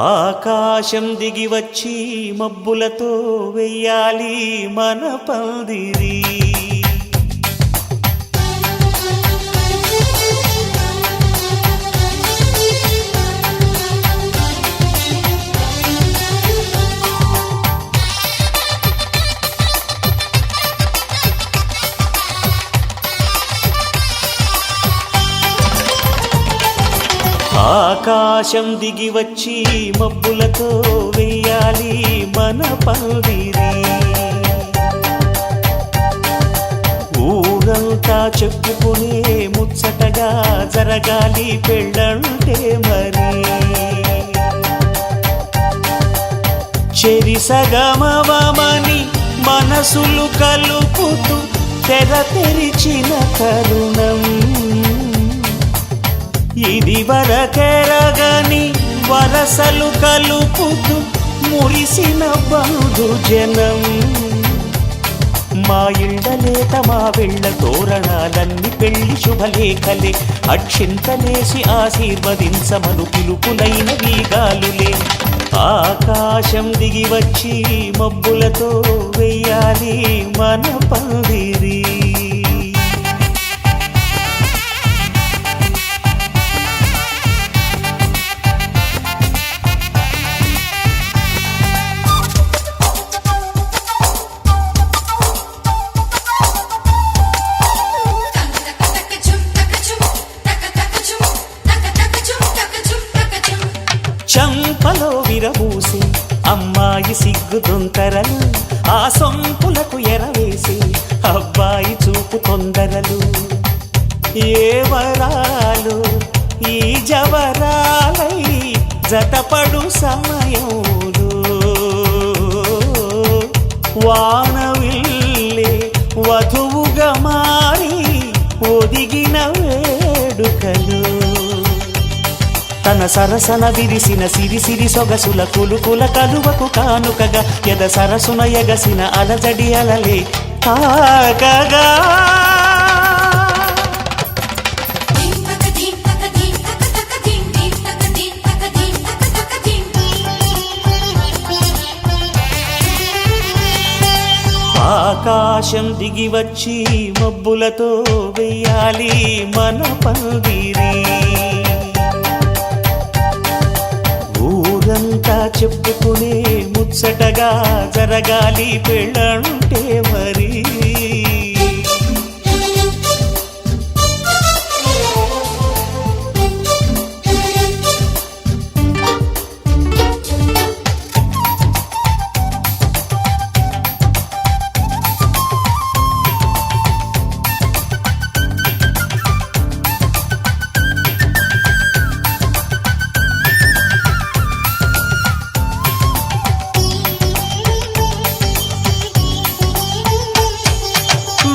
ఆకాశం దిగి వచ్చి మబ్బులతో వెయ్యాలి మన పందిరి. ఆకాశం దిగి వచ్చి మబ్బులతో వెయ్యాలి మన పందిరి. ఊరంతా చెప్పుకునే ముచ్చటగా జరగాలి పెళ్ళంటే మరి. చెరిసగమవమని మనసులు కలుపుతూ తెర తెరిచిన తరుణం. ఇది వరకెరగని వరసలు కలుపుతూ మురిసిన బంధుజనం. మా ఇళ్ళలేత మా వెళ్ళ తోరణాలన్నీ పెళ్లి శుభలేఖలే. అక్షింతలేసి ఆశీర్వదించమను పిలుపులైన వీగాలులే. ఆకాశం దిగి వచ్చి మబ్బులతో వెయ్యాలి మన పందిరి. చంపలో విరబూసి అమ్మాయి సిగ్గు దొంతరలు. ఆ సొంపులకు ఎరవేసి అబ్బాయి చూపు తొందరలు. ఏ వరాలు ఈ జవరాలై జతపడు సమయంలో. వానవిల్లే వధువుగా మారి ఒదిగిన వేడుకలు. తన సరసన విరిసిన సిరిసిరి సొగసుల కులుకుల కలువకు కానుకగా ఎద సరసున ఎగసిన అలజడి అలలే తాకగా. ఆకాశం దిగి వచ్చి మబ్బులతో వెయ్యాలి మన పందిరి. ఊరంతా చెప్పుకునే ముచ్చటగా జరగాలి పెళ్ళంటే మరి.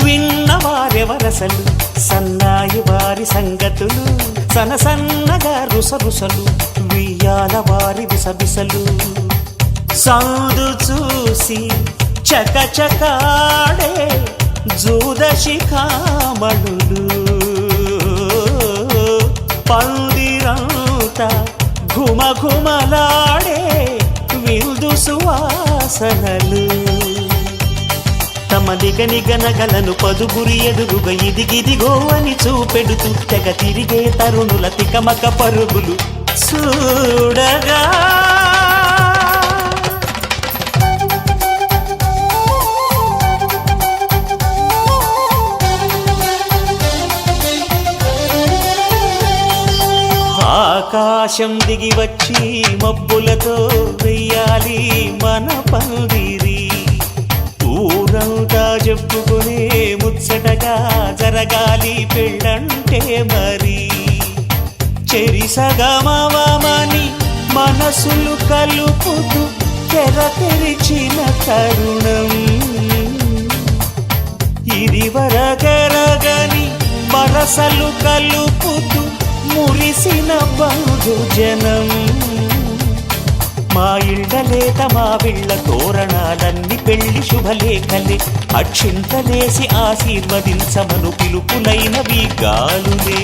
విన్నవారెవరసలు సన్నాయి వారి సంగతులు. సనసన్నగా రుసరుసలు వియ్యాల వారి విసబిసలు. సౌదు చూసి చకచకాడే జూదశిఖామణులు. పందిరంతా ఘుమఘుమలాడే విందు సువాసనలు. తమ నిగనిగనగలను పదుగురి ఎదురుగా ఇదిగిదిగో అని చూపెడుతూ తెగ తిరిగే తరుణుల తికమక పరుగులు చూడగా. ఆకాశం దిగి వచ్చి మబ్బులతో వెయ్యాలి మన పందిరి. ఊరంతా చెప్పుకునే ముచ్చటగా జరగాలి పెళ్ళంటే మరి. చెరిసగమవమని మనసులు కలుపుతూ తెర తెరిచిన తరుణం ఇది వరగరగని వరసలు కలుపుతూ మురిసిన బంధుజనం మా ఇళ్ళలేత మా విళ్ళ తోరణాలన్నీ పెళ్లి శుభలేఖలే అక్షింతలేసి ఆశీర్వదించమను పిలుపులైనవి గాలులే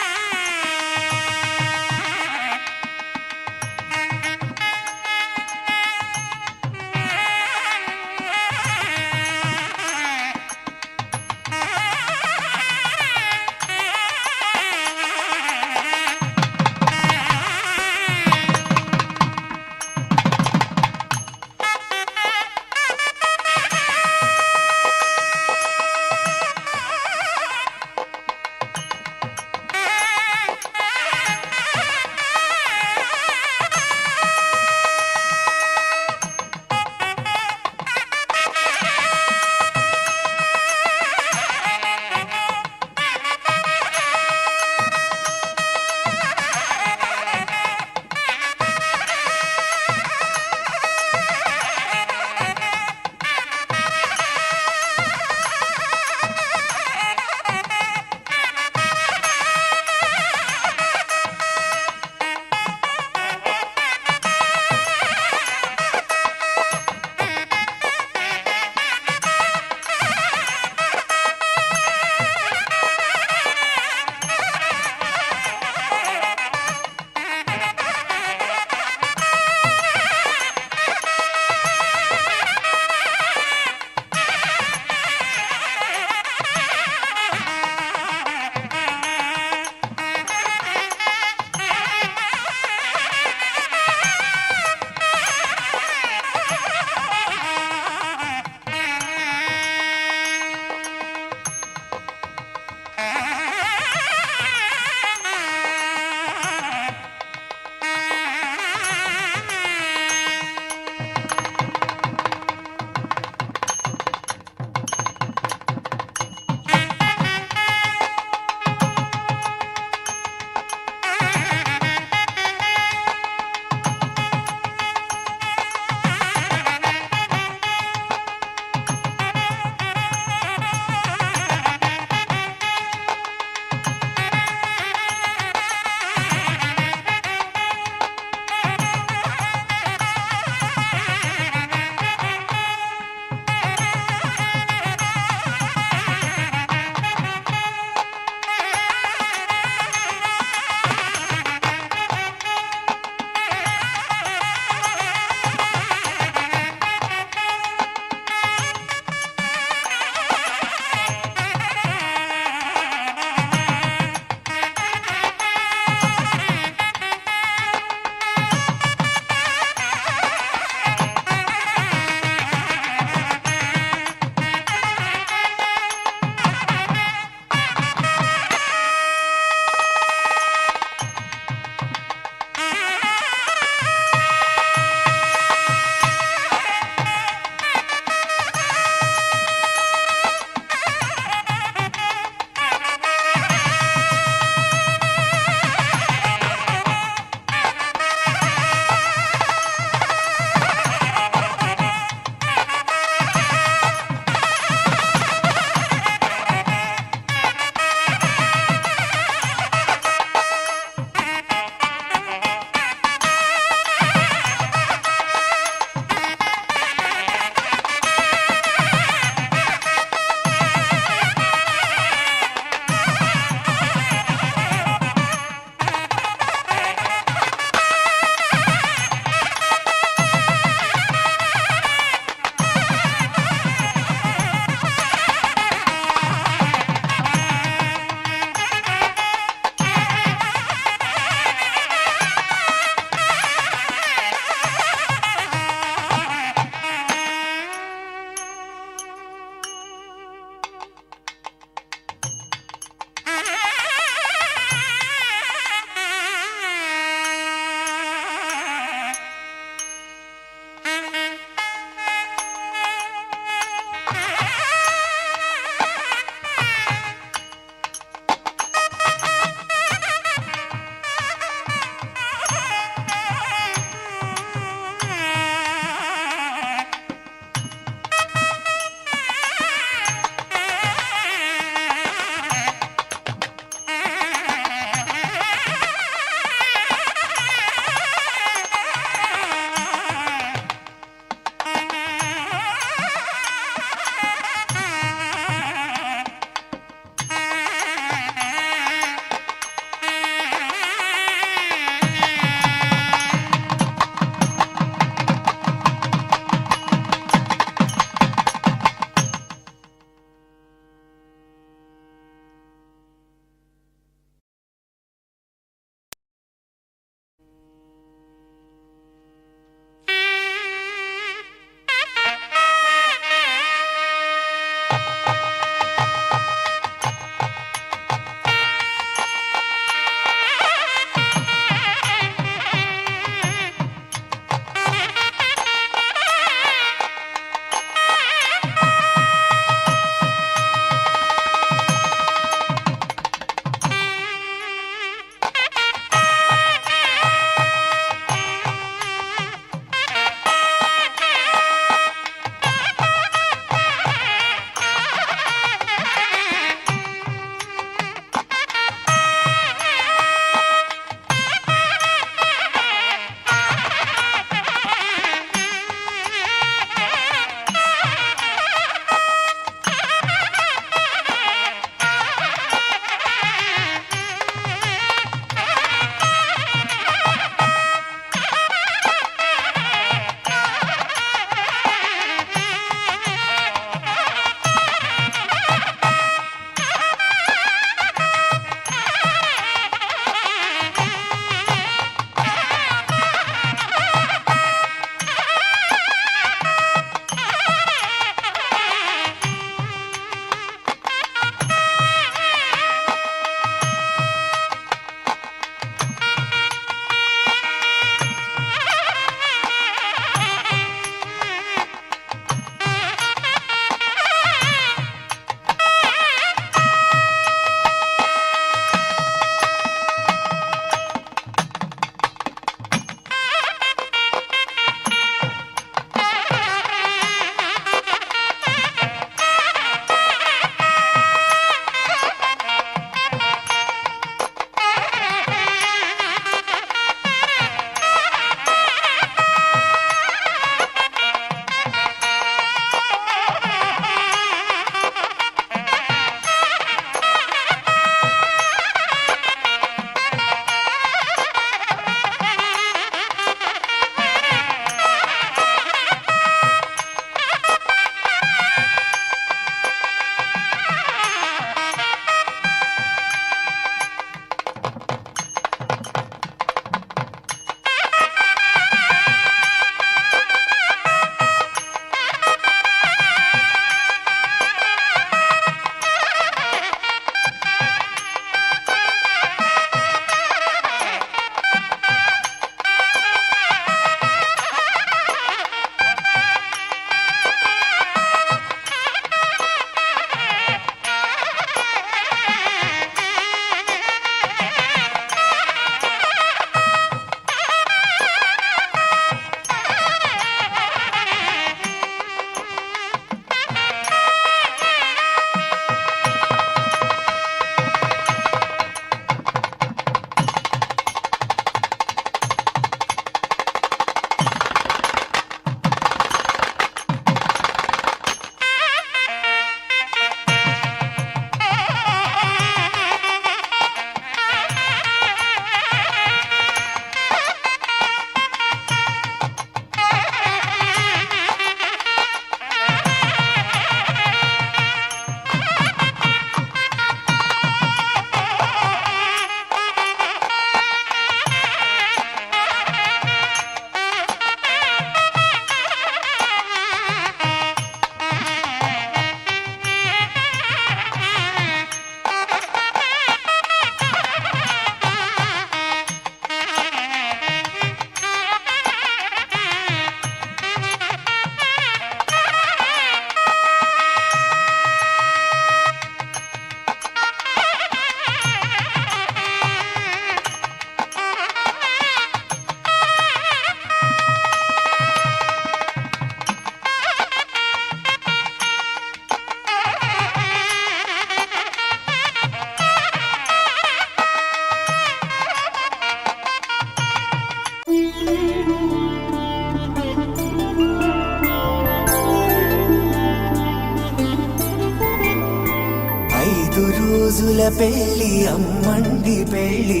రోజుల పెళ్ళి అమ్మండి పెళ్ళి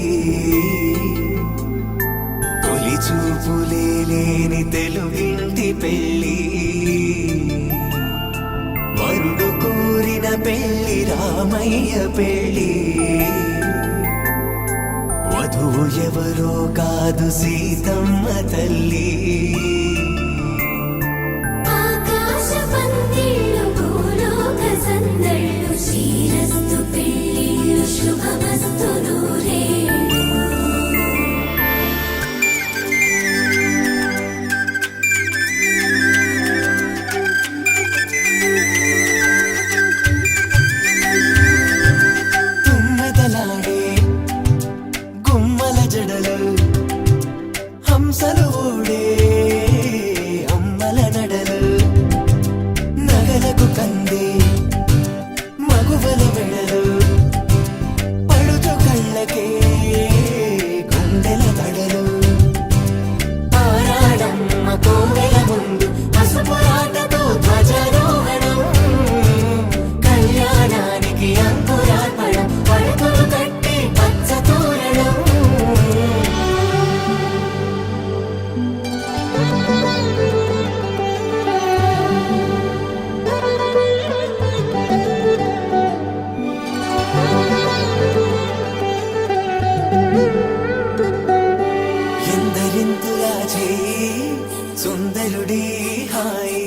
తొలి చూపులే లేని తెలుగింటి పెళ్ళి వరుడు కోరిన పెళ్ళి రామయ్య పెళ్ళి వధువు ఎవరో కాదు సీతమ్మ తల్లి ఆకాశ పందిళ్ళు భూలోక సందళ్ళు శ్రీరస్తు పెళ్ళిళ్ళు శుభమస్తు నూరేళ్ళు తుమ్మెదలాడే గుమ్మల జడలు హంసలు ఊడే అమ్మల నడలు నగలకు కంది మగువల మెడలు పడుచు కళ్ళకే గుండెల దడలు ఆరాడమ్మ కోవెల ముందు పసుపురాటతో ధ్వజారోహణం కళ్యాణానికి అంకురార్పణం పడుతులు కట్టి పచ్చ తోరణం ఎందరింతులా చేయి సుందరుడి హాయి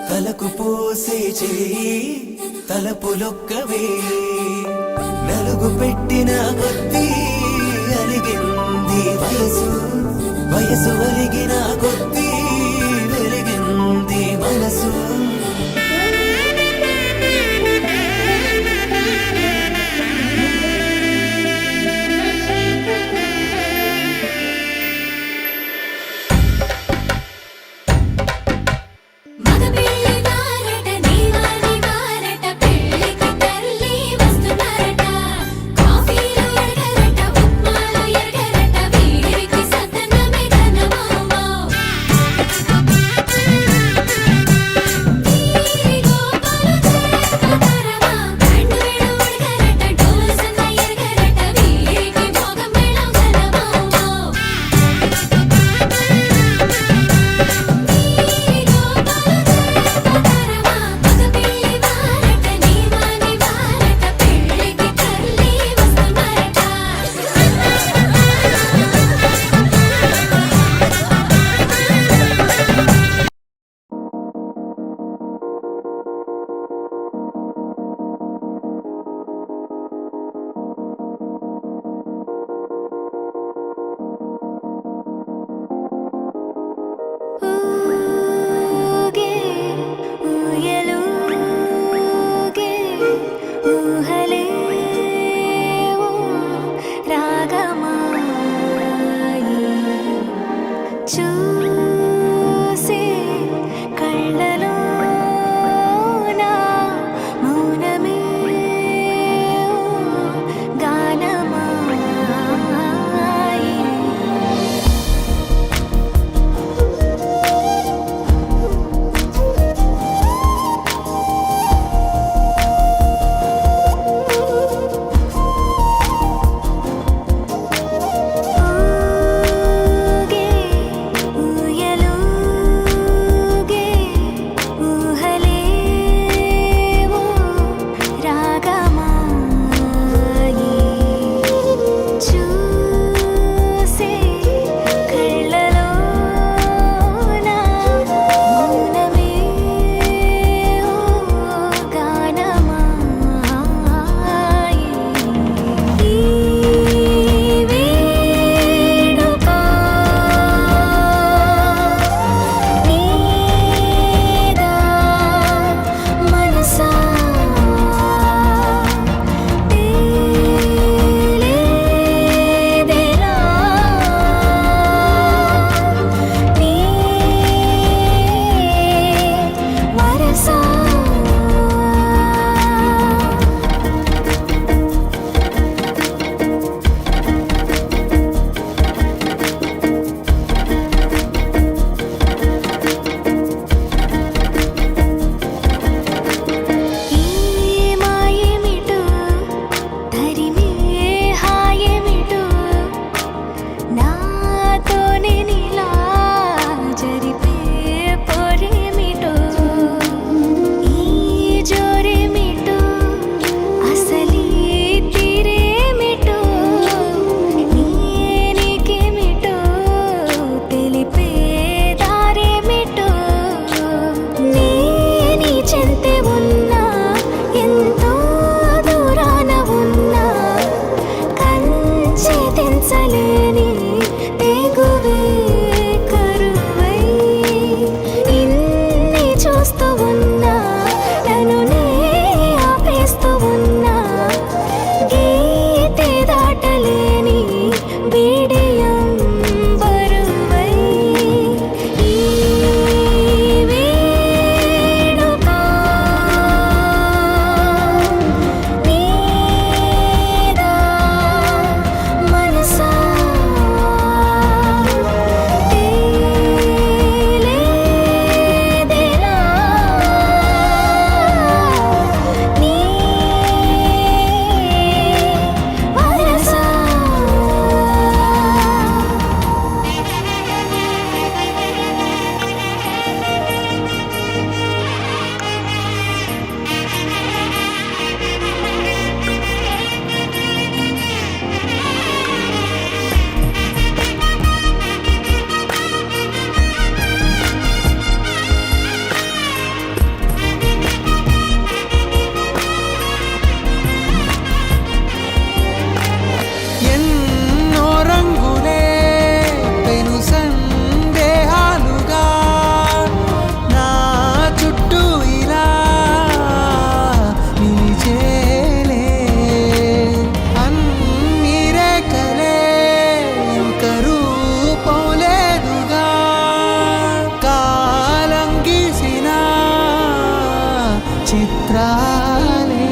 తలకు పోసే చేయి తలపులొక్కవే నలుగు పెట్టిన కొద్దీ అలిగింది వయసు వయసు ఒలిగిన కొద్దీ వెలిగింది మనసు మగ పెళ్ళి వారట నీవాని వారట పెళ్ళికి తల్లి వస్తున్నారట కాఫీలు ఎరగరట ఉప్మాలు ఎరగరట వీరికి సతనమే ఘనమామ దాటలేని తెగువే కరువై ఇన్ని చూస్తూ ఉన్నా నన్ను నే ఆపేస్తూ ఉన్నా గీతే దాటలేని బిడియం బరువై ఈ వేడుక నీదా మనసా తేలేదెలా నీ వరసా ఎన్నో రంగులే పెను సందేహాలుగా నా చుట్టూ ఇలా నిలిచేలే అన్ని రేఖలే కరూపంలేదుగా కాలం గీసిన చిత్రాలే.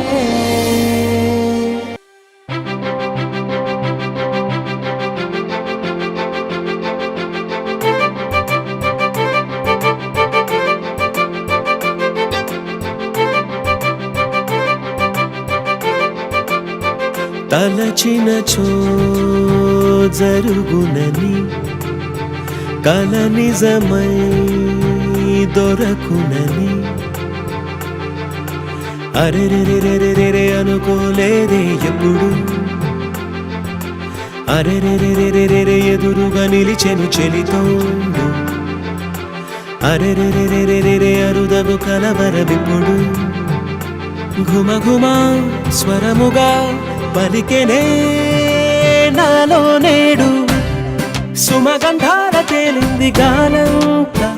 తలచినచో జరుగునని కల నిజమై దొరకునని అరెరెరెరెరెరె అనుకోలేదే ఎప్పుడు అరెరెరెరెరెరె ఎదురుగా నిలిచెను చెలితోడు అరెరెరెరెరెరె అరుదగు కలవరమిప్పుడు ఘుమ ఘుమ స్వరముగా పలికెనే నాలో నేడు సుమగంధాల తేలింది గాలంతా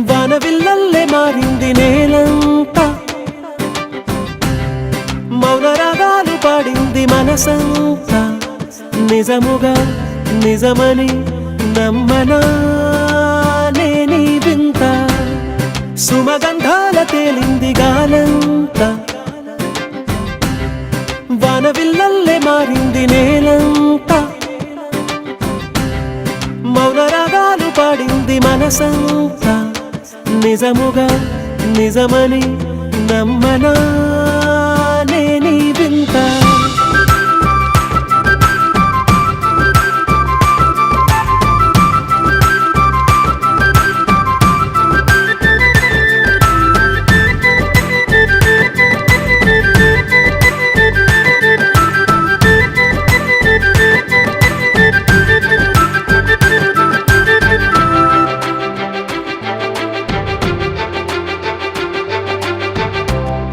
వానవిల్లల్లే మారింది నేలంతా మౌన రాగాలు పాడింది మనసంతా నిజముగా నిజమని నమ్మనా నేనీ వింత సుమగంధాల తేలింది గాలంతా వానవిల్లల్లే మారింది నేలంతా మౌన రాగాలు పాడింది మనసంతా నిజముగా నిజమని నమ్మనా నేనీ వింత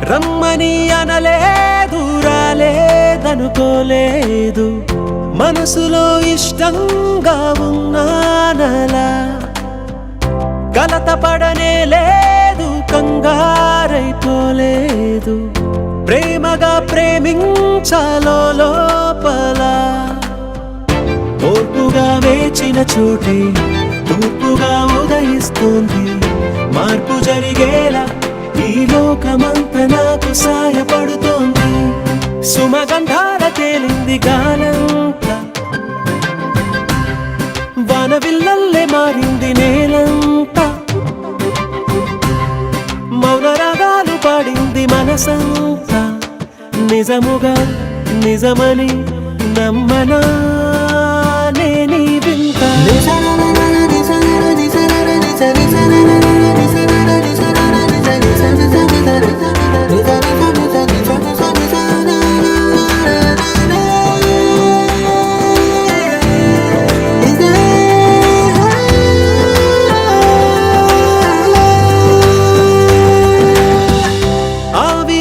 రమ్మని అనలేదు రాలేదనుకోలేదు మనసులో ఇష్టంగా ఉన్నానలా కలత పడనే లేదు కంగారైపోలేదు ప్రేమగా ప్రేమించాలో లోపల ఓర్పుగా వేచిన చోటే తూర్పుగా ఉదయిస్తుంది మార్పు జరిగేలా ఈ లోకమంతా నాకు సాయపడుతోంది సుమగంధాల తేలింది గాలంతా వానవిల్లల్లే మారింది నేలంతా మౌన రాగాలు పాడింది మనసంతా నిజముగా నిజమని నమ్మనా నేనీ వింత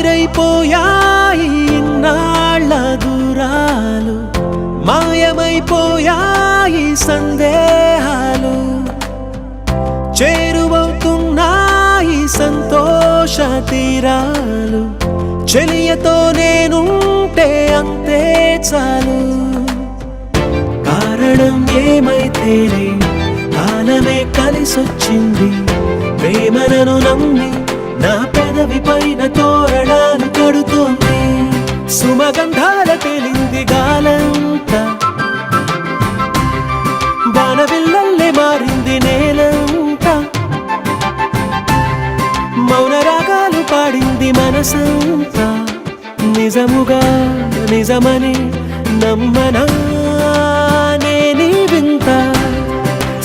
ఆవిరైపోయాయి ఇన్నాళ్ళ దూరాలు మాయమైపోయాయి సందేహాలు, చేరువవుతున్నాయి సంతోష తీరాలు. చెలియతో నేనుంటే అంతే చాలు. కారణం ఏమైతేనే కాలమే కలిసొచ్చింది. ప్రేమలను నమ్మి నా పెదవి పైన తోరణాలు కడుతోంది. సుమగంధాల తేలింది గాలంతా, బాణవిల్లల్లే మారింది నేలంతా. మౌన రాగాలు పాడింది మనసంతా. నిజముగా నిజమని నమ్మనా నీ వింత.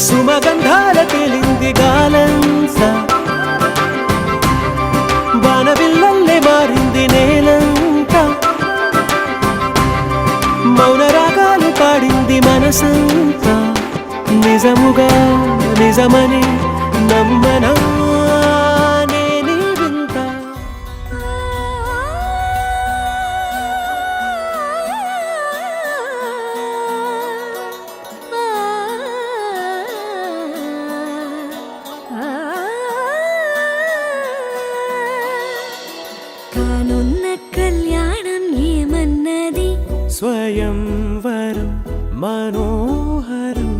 సుమగంధాల తేలింది గాలంతా, బాణవిల్లల్లే మారింది నేలంతా. మౌన రాగాలు పాడింది మనసంతా. నిజముగా నిజమని నమ్మనా నీ వింత. కానున్న కళ్యాణం ఏమన్నది? స్వయంవరం మనోహరం,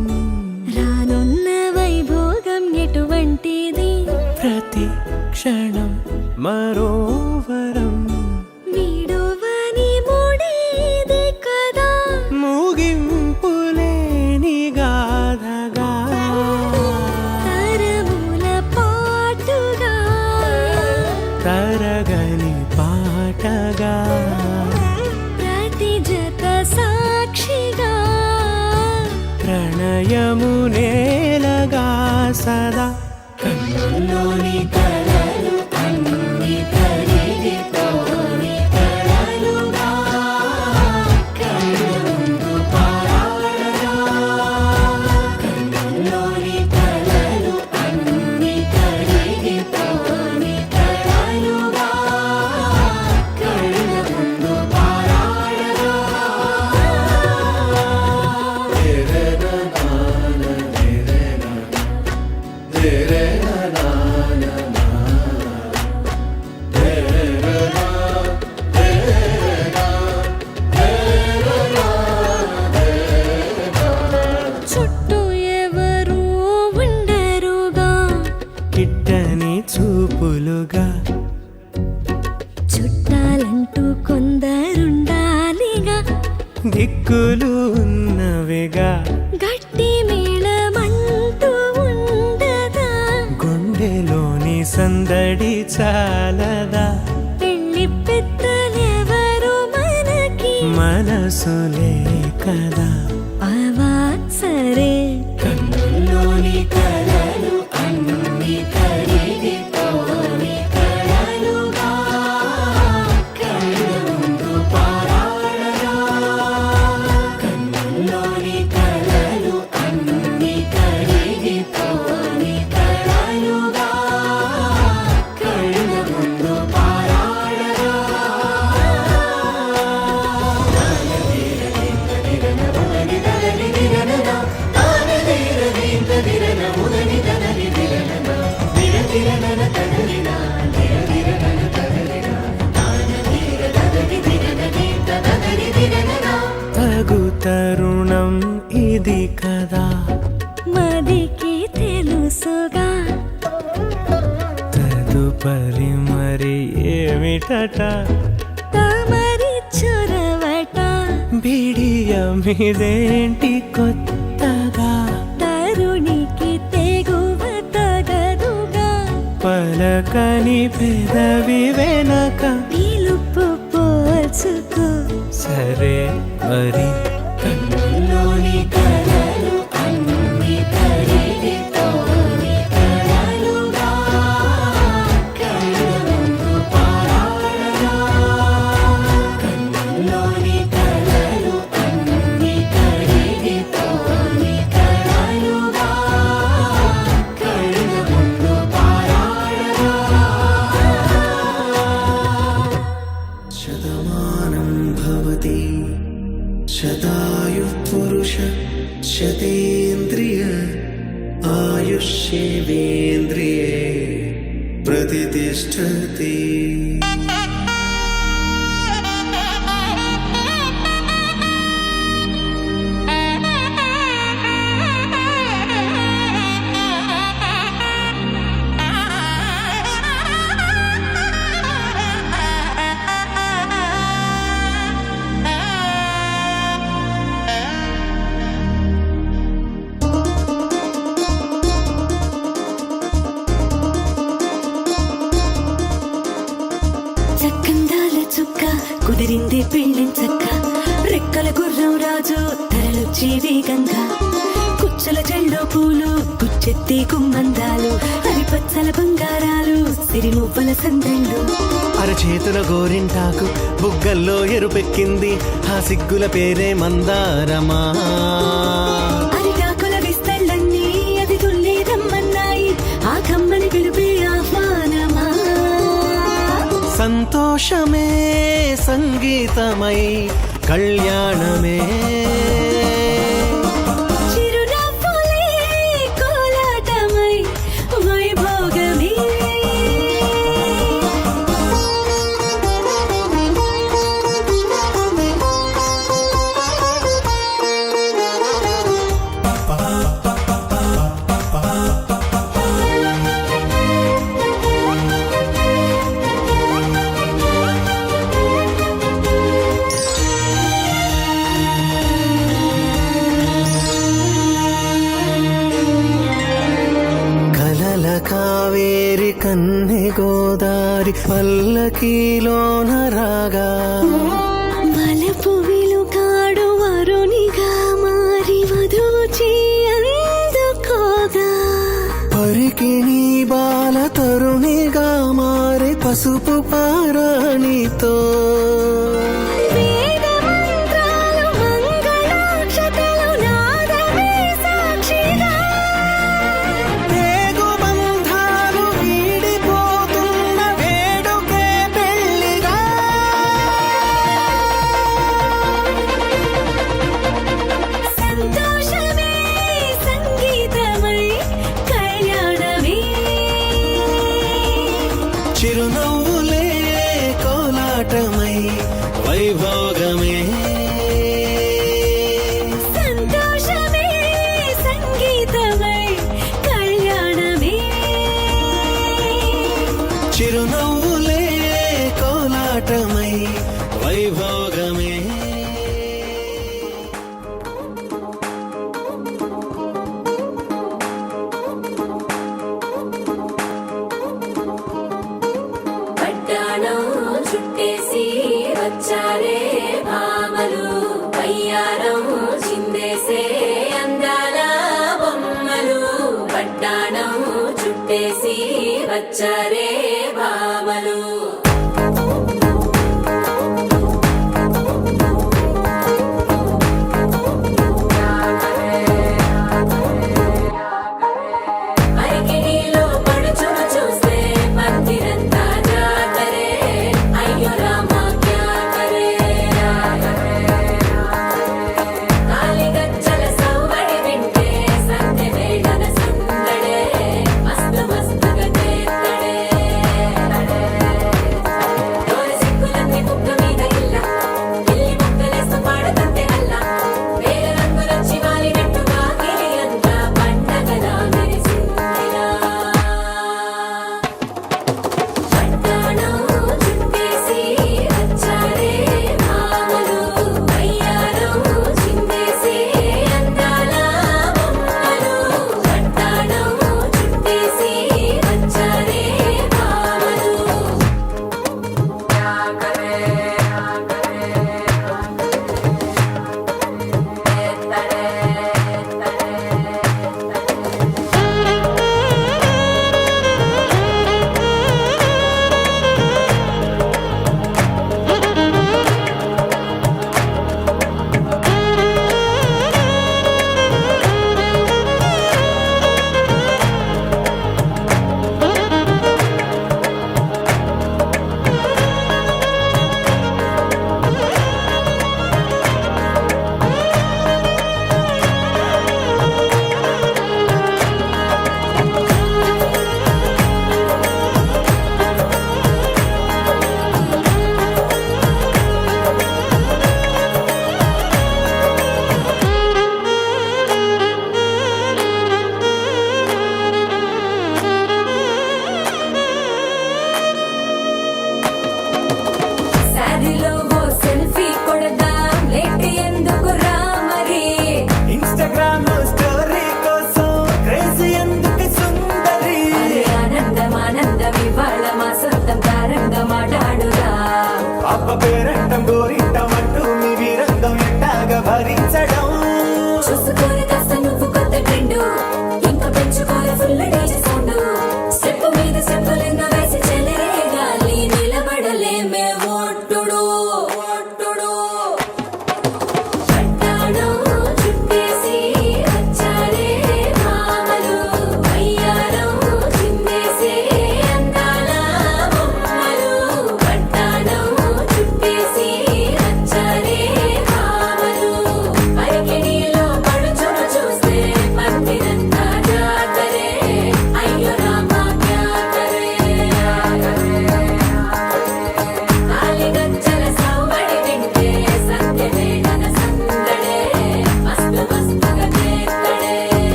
రానున్న వైభోగం ఎటువంటిది? ప్రతి క్షణం మరోవరం. వీడువని ముడిది కదా, ముగింపులేని గాథగా, తరముల పాటుగా, తరగని పాటగా, ప్రతి జత సాక్షిగా, ప్రణయము నేలగా సదా. కన్నుల్లోని కలలు అన్ని కరిగిపోని కలలుగా, కళ్ళ ముందు పారాడగా. కన్నుల్లోని కలలు అన్ని కరిగిపోని కలలుగా, కళ్ళ ముందు పారాడగా. చుట్టూ ఎవరు ఉండరుగా, కిట్టని చూపులుగా, చుట్టాలంటూ కొందరుండాలిగా, దిక్కులు ఉన్నవిగా. గట్టి మేళమంటూ ఉండదా, గుండెలోని సందడి చాలదా. పెళ్లి పెద్దలెవరు మనకి, మనసులే కదా. అవా సరే. కన్నుల్లోని కలలు అన్ని కరిగిపోని కలలుగా, కళ్ళ ముందు పారాడగా. కన్నుల్లోని కలలు అన్ని కరిగిపోని కలలుగా, కళ్ళ ముందు పారాడగా. తగు తరుణం ఇది కదా, మదికి తెలుసుగా, తదుపరి మరి ఏమిటట. తమరి చొరవట, బిడియమిదేంటి కొత్తగా, తరుణికి తెగువ తగదుగా, పలకని పెదవి వెనక. పిలుపు పోల్చుకో, సరే మరి. కన్నుల్లోని కలలు అన్ని కరిగిపోని కలలుగా, కళ్ళ ముందు పారాడగా. కన్నుల్లోని కలలు అన్ని కరిగిపోని కలలుగా, కళ్ళ ముందు పారాడగా. శతమానం భవతి శత पुरुष शतेन्द्रिय आयुष्येवेन्द्रिये प्रतिष्ठति। చక్కందాల చుక్క కుదిరింది పెళ్ళించక్క రెక్కల గుర్రం రాజు తరలొచ్చే వేగంగా కుచ్చల చెల్లో పూలు కుచ్చెత్తి కుమ్మందాలు హరిపచ్చల బంగారాలు సిరిమువ్వల సందళ్ళు అరచేతుల గోరింటాకు బుగ్గల్లో ఎరుపెక్కింది ఆ సిగ్గుల పేరే మందారమా. అరిగాకుల విస్తళ్ళన్నీ అది తుల్లి రమ్మన్నాయి ఆ కమ్మని పిలుపే ఆహ్వానమా. సంతోషమే సంగీతమై కళ్యాణమే చిరునవ్వులే కోలాటమై వైభోగమే. కలల కావేరి కన్నె గోదారి పల్లకీలోన రాగా వలపు విలుకాడు వరునిగా మారి వధూచి అందుకోగా పరికిణి బాల తరుణిగా మారే పసుపు పారాణితో వేద మంత్రాలు మంగళాక్షతలు నాదమే సాక్షిగా రేగు బంధాలు వీడిపోతున్న వేడుకే పెళ్లిగా. సంతోషమే సంగీతమై కళ్యాణమే. చిరునవ్వులే కోలాటమై వైభోగమే సంతోషమే సంగీతమై కళ్యాణమే. చిరునవ్వులే కోలాటమై వైభోగమే. పట్టాణం చుట్టేసి వచ్చారే భామలు పయ్యారం చిందేసే అందాల బొమ్మలు. పట్టాణం చుట్టేసి వచ్చారే భామలు. అరికిణీలో పడుచును చూస్తే పందిరంతా జాతరే అయ్యో రామా క్యా కరే. కాలిగజ్జల సవ్వడి వింటే సంధ్య వేళన సందడే మస్తు మస్తుగా చేత్తడే.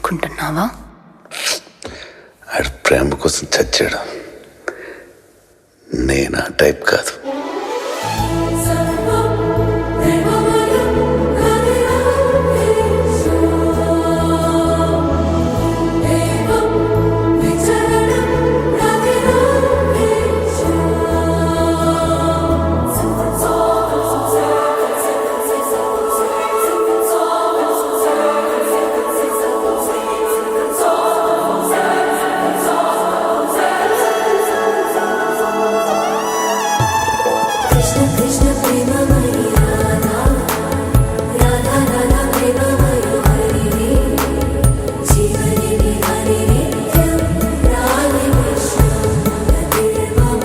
అనుకుంటున్నావా? ఆడు ప్రేమ కోసం చచ్చాడు. నేను ఆ టైప్ కాదు. కృష్ణ కృష్ణ ప్రేమమయి రాధా రాధా రాధా ప్రేమమయి హరి జీవని హరి నిత్యం రాధే కృష్ణ రతిర్మమ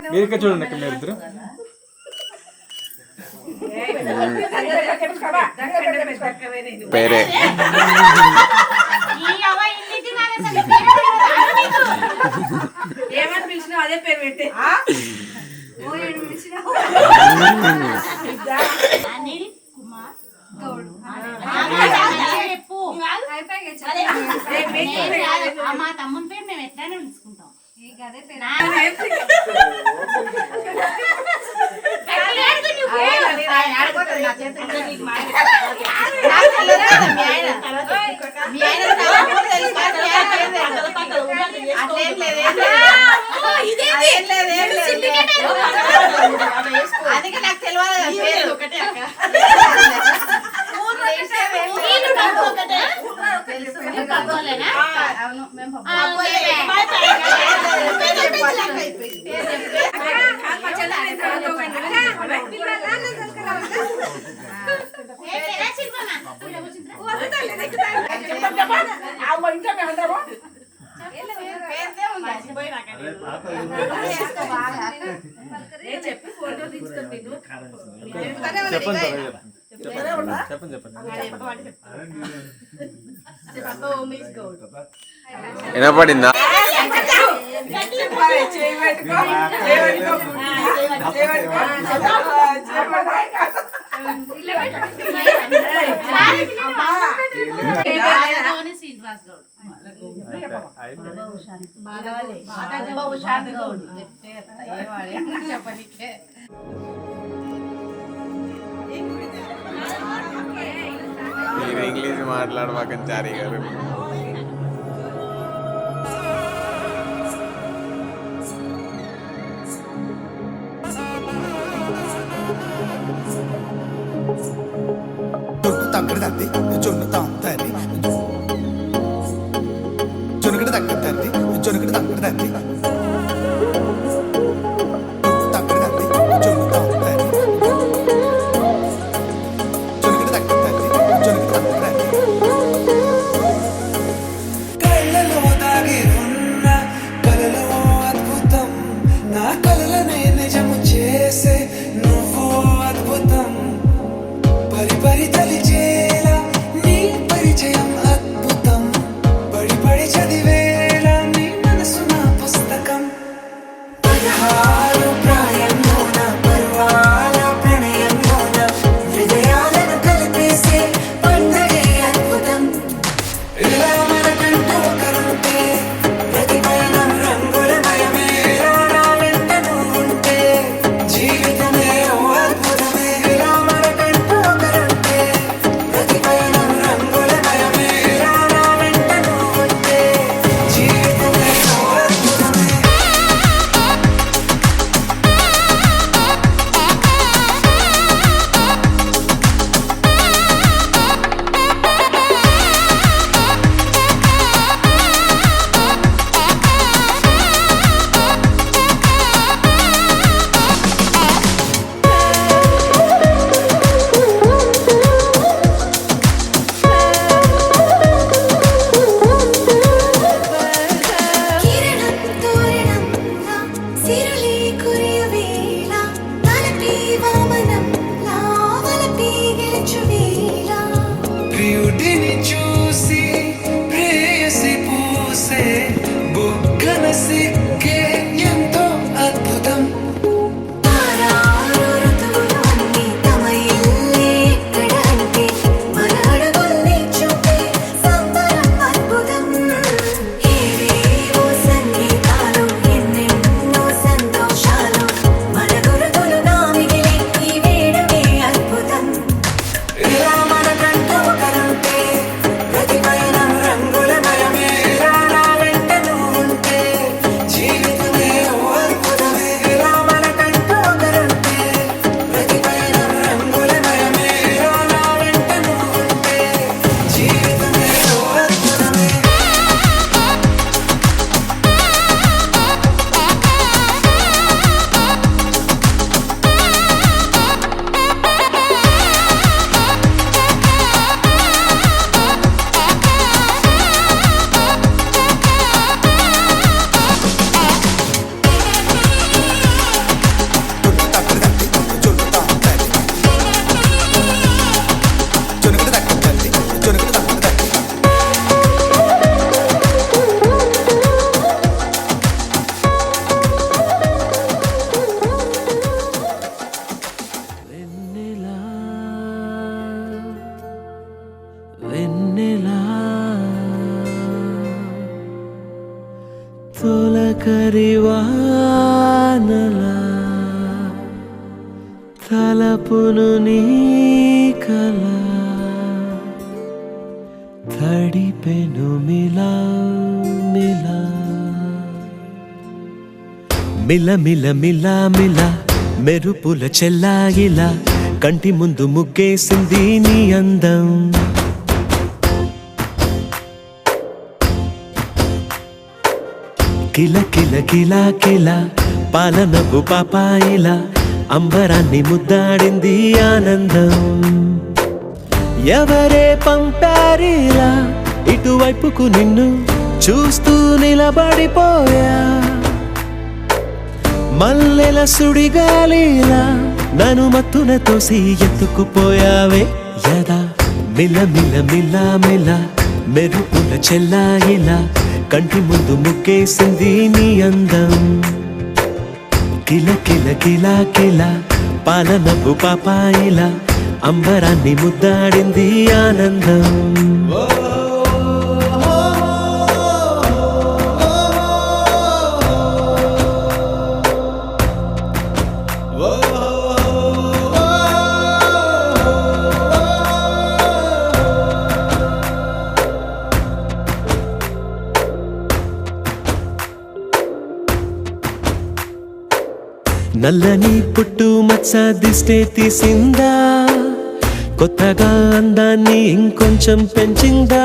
మీరిక చూడండి అక్కడ మీరు ఇద్దరు పేరే ఏమని పిలిచినావు అదే పేరు పెట్టే అనిల్ కుమార్ గౌడ్. మా తమ్ముని పేరు మేము ఎట్లానే ఉంచుకుంటాం. అందుకే నాకు తెలియదు. చెప్పండి సార్ చెప్పండి వినపడిందా? శ్రీనివాస్ గౌడ్ చెప్పనికే మీరు ఇంగ్లీష్ మాట్లాడమాకండి చారీ గారు. తక్కడ తద్ది జొన్ను తాంతది జొనుకడ తక్కడ తద్ది జొనుకడ తక్కడ తద్ది తక్కడ తద్ది జొన్ను తాంతది జొనుకడ తక్కడ తద్ది జొనుకడ తక్కడ తద్ది కళ్ళలో దాగి ఉన్న కలలో అద్భుతం నా కలలనే నిజము చేసే నువ్వు అద్భుతం పరి పరి తలిచేలా నీ పరిచయం అద్భుతం పడి పడి చదివేలా నీ మనసు నా పుస్తకం 16 ప్రాయంలోన పర్వాల ప్రణయంలోన హృదయాలను కలిపేసే పండగే అద్భుతం ఇలా మనకంటూ ఒకరుంటే ప్రతి పయనం రంగులమయమే ఇలా నా వెంట నువ్వుంటే జీవితమే ఓ అద్భుతమే ఇలా మనకంటూ ఒకరుంటే ప్రతి పయనం రంగులమయమే ఇలా నా వెంట నువ్వుంటే జీవితమే ఓ అద్భుతమే కిరణం తోరణంలా సిరులే కురియవేళ తలపి వామనంలా వలపి గెలుచువేళ ప్రియుడిని చూసి ప్రేయసి పూసే బుగ్గన సిగ్గే ఎంతో అద్భుతం తారారు ఋతువులు అన్నీ తమ ఇల్లే ఎక్కడంటే మన అడుగుల్ని చూపే సంబరం అద్భుతం ఏవేవో సంగీతాలు ఎన్నెన్నో సంతోషాలు మన గురుతులుగా మిగిలే ఈ వేడుకే అద్భుతం ఇలా మనకంటూ ఒకరుంటే ప్రతి పయనం రంగులమయమే ఇలా నా వెంట నువ్వుంటే జీవితమే ఓ అద్భుతమే ఇలా మనకంటూ ఒకరుంటే ప్రతి పయనం రంగులమయమే ఇలా నా వెంట నువ్వుంటే జీవితమే ఓ అద్భుతమే జొన్ను తాంతది జొనుకడ తక్కడ తద్ది జొనుకడ తక్కడ తద్ది వెన్నెలా వెన్నెలా తొలకరి వానలా తలపును నీ కల తడిపెను మిలా మిలా మిల మిల మిల మిల మెరుపుల చెల్లాయిలా కంటి ముందు ముగ్గేసింది నీ అందం కిల కిల కిల కిల పాలనపు పాపాయిలా అంబరాన్ని ముద్దాడింది ఆనందం ఎవరే పంపారిలా ఇటువైపుకు నిన్ను చూస్తూ నిలబడిపోయా మల్లెల సుడిగాలిలా నన్ను మత్తున తోసి ఎత్తుకుపోయావే యదా మిల మిల మిల మిల మెరుపుల చెల్లాయిలా కంటి ముందు ముగ్గేసింది నీ అందం కిల కిల కిల కిల పాలనపు పాపాయిలా అంబరాన్ని ముద్దాడింది ఆనందం నల్లని పుట్టు మచ్చ దిష్టే తీసిందా కొత్తగా అందాన్ని ఇంకొంచెం పెంచిందా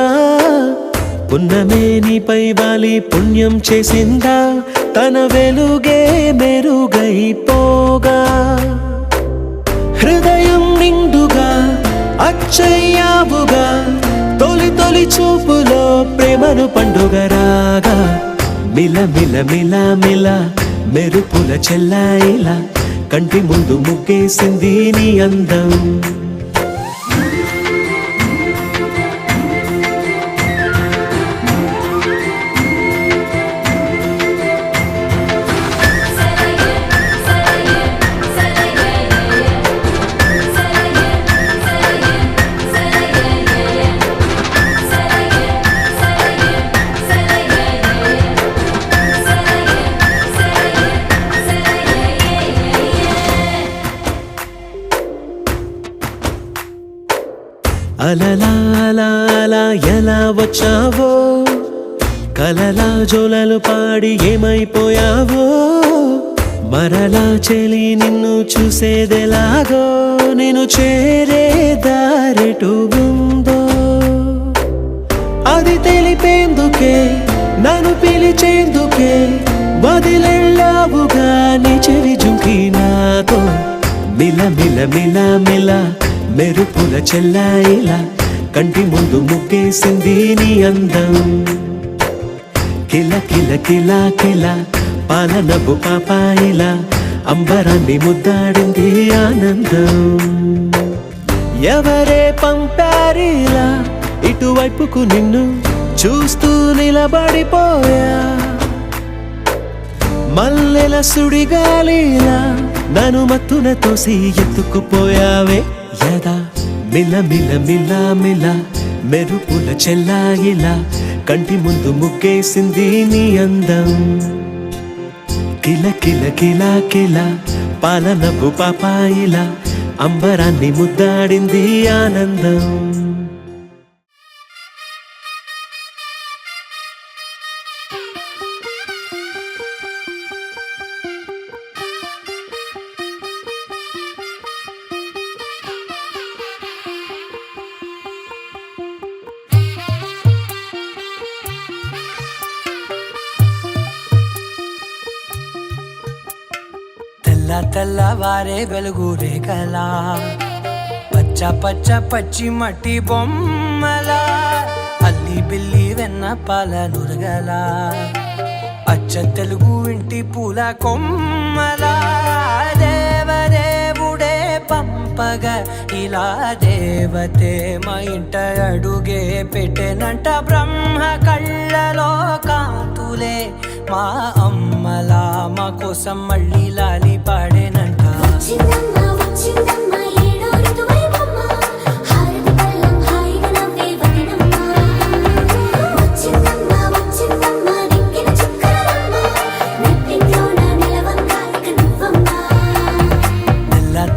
పున్నమే నీపై వాలి పుణ్యం చేసిందా తన వెలుగే మెరుగైపోగా హృదయం నిండుగా అచ్చయ్యావుగా తొలి తొలి చూపులో ప్రేమను పండుగ రాగా మిల మిల మిల మిల మెరుపుల చెల్లాయిలా కంటి ముందు ముగ్గేసింది నీ అందం అలలా అలా అలా ఎలా వచ్చావో కలలా జోలలు పాడి ఏమైపోయావో మరలా చెలి నిన్ను చూసేదెలాగో నేను చేరే దారెటు ఉందో అది తెలిపేందుకే నన్ను పిలిచేందుకే వదిలెళ్ళావుగా నీ చెవి జుంకి నాతో మిల మిల మిల మిల మెరుపుల చెల్లాయిలా కంటి ముందు ముగ్గేసింది నీ అందం కిల కిల కిల కిల పాలనపు పాపాయిలా అంబరాన్ని ముద్దాడింది ఆనందం ఎవరే పంపారిలా ఇటువైపుకు నిన్ను చూస్తూ నిలబడిపోయా మల్లెల సుడిగాలిలా నన్ను మత్తున తోసి ఎత్తుకుపోయావే యదా మిల మిల మిల మిల మెరుపుల చెల్లాయిలా కంటి ముందు ముగ్గేసింది నీ అందం కిల కిల కిల కిల పాలనపు పాపాయిలా అంబరాన్ని ముద్దాడింది ఆనందం తెల్లవారే వెలుగు రేఖలా పచ్చ పచ్చ పచ్చి మట్టి బొమ్మలా అల్లి బిల్లి వెన్న పాల నురగలా అచ్చ తెలుగు ఇంటి పూల కొమ్మలా దేవదేవుడే పంపగా ఇలా దేవతే మా ఇంట అడుగే పెట్టెనంట బ్రహ్మ కళ్ళలో కాంతులే మా అమ్మలా మా కోసం మళ్ళీ లాలి పాడేనంట వచ్చిందమ్మ వచ్చిందమ్మ ఏడో ఋతువైవమ్మ హారతి పళ్ళం హాయిగా నవ్వే వదినమ్మ వచ్చిందమ్మ వచ్చిందమ్మ నిక్కిన చుక్కలమ్మ నెట్టింట్లోన నిలవంగా ఇక నువ్వమ్మ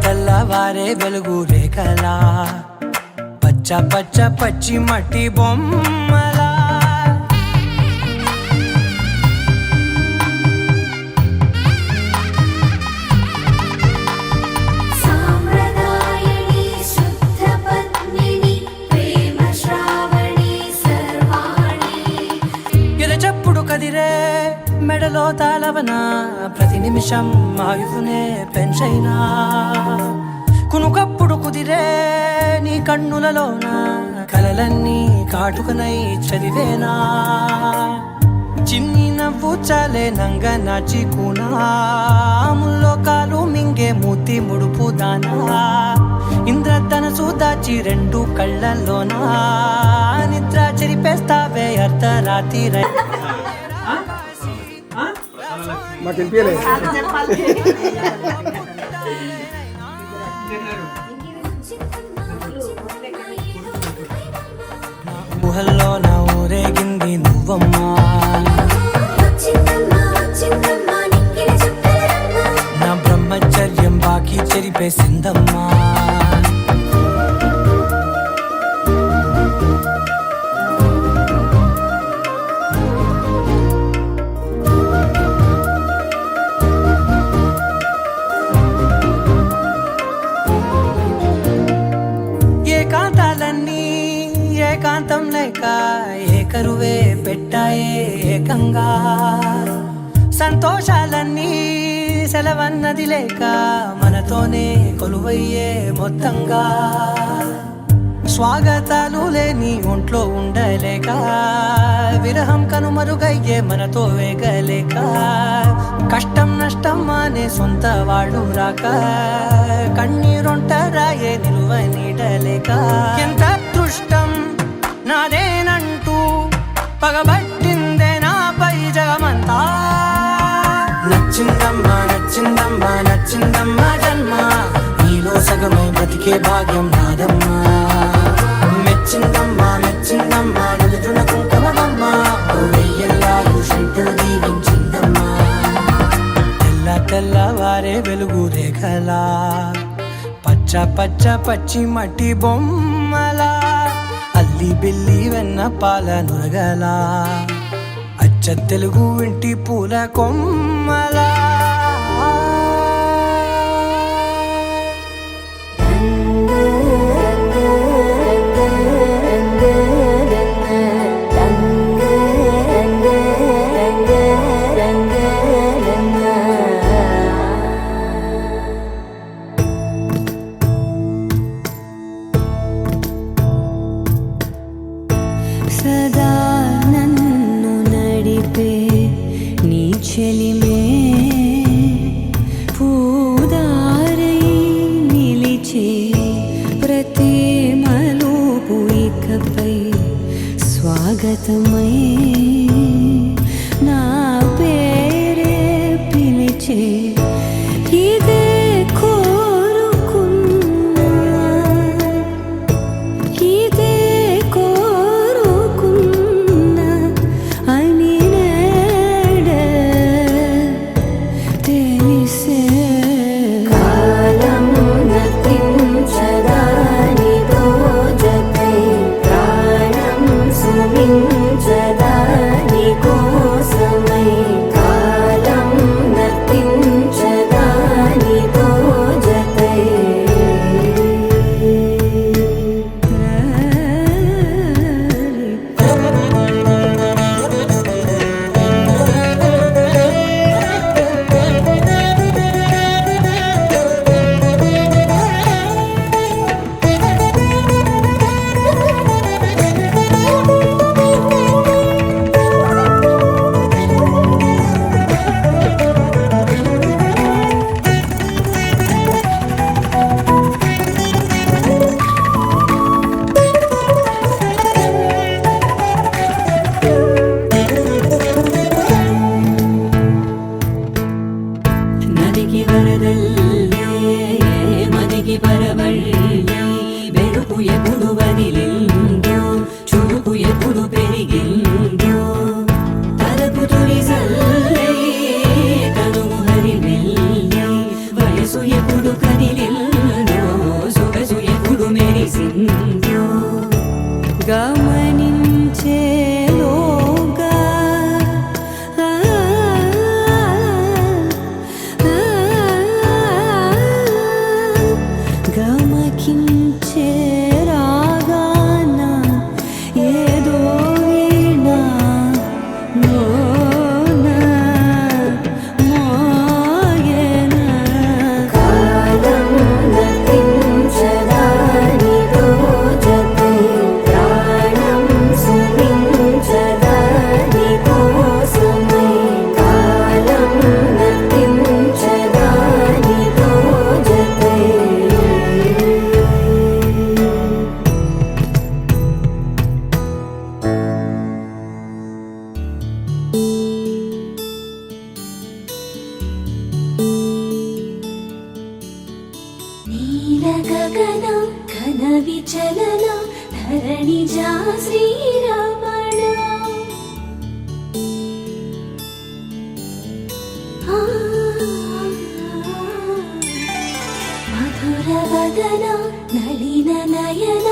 తెల్లవారే వెలుగు రేఖలా పచ్చ పచ్చ పచ్చి మట్టి బొమ్మలా సాంప్రదాయని శుద్ధ పద్మిని ప్రేమ శ్రావణి సర్వాణి ఎరచప్పుడు కదిరే మెడలో తాళవన ప్రతి నిమిషం ఆయువునే పెంచైనా కునుకప్పుడు కుదిరే నీ కన్నులలోన కలలన్నీ కాటుకనై చదివేనా చిన్ని నవ్వు చాలే నంగ నాచి కూనాముల్లో కాలు మింగే మూతి ముడుపు దానా ఇంద్రధనసు దాచి రెండు కళ్ళల్లోనా నిద్ర చెరిపేస్తావే అర్ధరాత్రి మాకు వినిపించలేదు. ఊహల్లో నా ఊరేగింది నువ్వమ్మా నా బ్రహ్మచర్యం బాకీ చెరిపేసిందమ్మా ఏకాంతాలన్నీ ఏకాంతం లేక ఏకరువే పెట్టాయే ఏకంగా సంతోషాలన్నీ సెలవన్నది లేక మనతోనే కొలువయ్యే మొత్తంగా స్వాగతాలు లేని ఒంట్లో ఉండలేక విరహం కనుమరుగయ్యే మనతో వేగలేక కష్టం నష్టం అనే సొంత వాళ్ళు రాక కన్నీరొంటరాయే నిలువ నీడలేక ఎంత అదృష్టం నాదేనంటూ పగబట్టిందే నాపై జగమంతా నచ్చిందమ్మా నచ్చిందమ్మా నచ్చిందమ్మా జన్మ నీలో సగమై బ్రతికే భాగ్యం నాదమ్మా మెచ్చిందమ్మా మెచ్చిందమ్మా నుదుటిన కుంకుమమ్మా వెయ్యల్లాలు శంకరు దీవించిందమ్మా తెల్ల తెల్లవారే వెలుగు రేఖలా పచ్చ పచ్చ పచ్చి మట్టి బొమ్మలా అల్లి బిల్లి వెన్న పాల నురగలా అచ్చ తెలుగు ఇంటి పూల కొమ్మలా సదా నన్ను నడిపే నీ చెలిమే పూదారై నిలిచే ప్రతి మలుపు ఇకపై స్వాగతమై నా పేరే పిలిచే ఇదే కోరుకున్నా ఇదే కోరుకున్నా అని నేడే తెలిసే కాలం నతించదానిదో జతై ప్రాణం సుమించదాని కోసమై కాలం నతించదానిదో జతై నదికి వరదల్లే మదికి పరవళ్ళే వెలుపు ఎప్పుడు వదిలిందో చురుకు ఎప్పుడు పెరిగిందో తలపు తొలి జల్లే తనుము హరివెల్లే వయసు ఎప్పుడు కదిలిందో సొగసు ఎప్పుడు మెరిసిందో గమనించేలోగా గమకించే రాగాన ఏదో వీణ లోన మోగేన కాలం నతించదానిదో జతై ప్రాణం శ్రీరమణ మధుర వదన నళిన నయన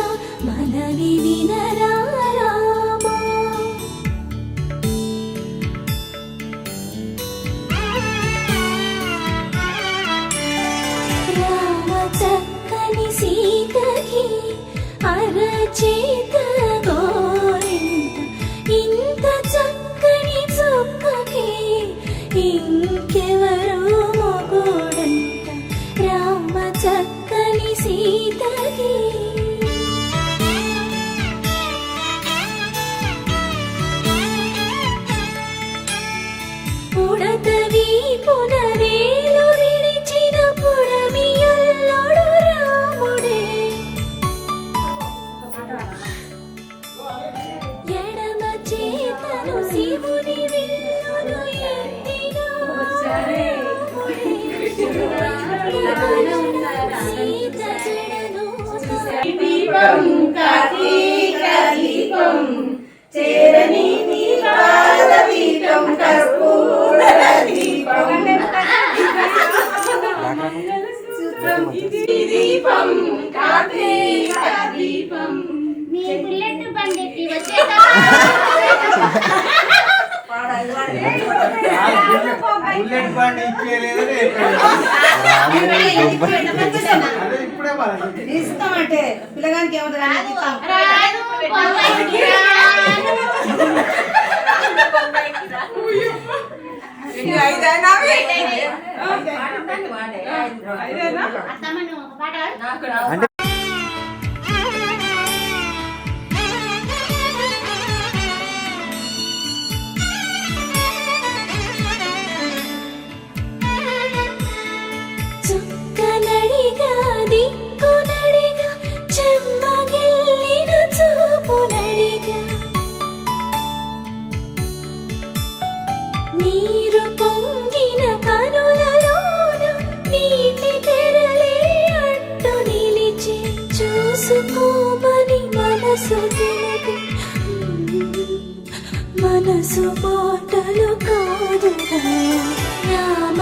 మనవి వినరా రామా రామ చక్కని సీతకి అరచేత గోరింట ఇంత చక్కని చుక్కకి ఇంకెవరో మొగుడంట రామ చక్కని సీతకి ఉడత వీపున వేలు విడిచిన పుడమియల్లోడు రాముడే ఎడమ చేతను శివుని విల్లును ఎత్తిన సీత జడను దీపం కార్తీక దీపం చేరని దీపాల దీపం కర్పూర దీపం దీపం కార్తీక దీపం నీ బుల్లెట్ బండెక్కి వచ్చేదా బుల్లెట్ బండి ఇచ్చేయలేదు ఇస్తామంటే పిల్లగానికి ఏమవుతుంది రాదు అత్తమ్మ నువ్వు ఒక పాట చుక్కనడిగా దిక్కునడిగా చెమ్మగిల్లిన చూపునడిగా నీరు పొంగిన కనులలోన నీటి తెరలే అడ్డు నిలిచి చూసుకోమని మనసు తెలుగు మనసు మాటలు కాదుగా రామ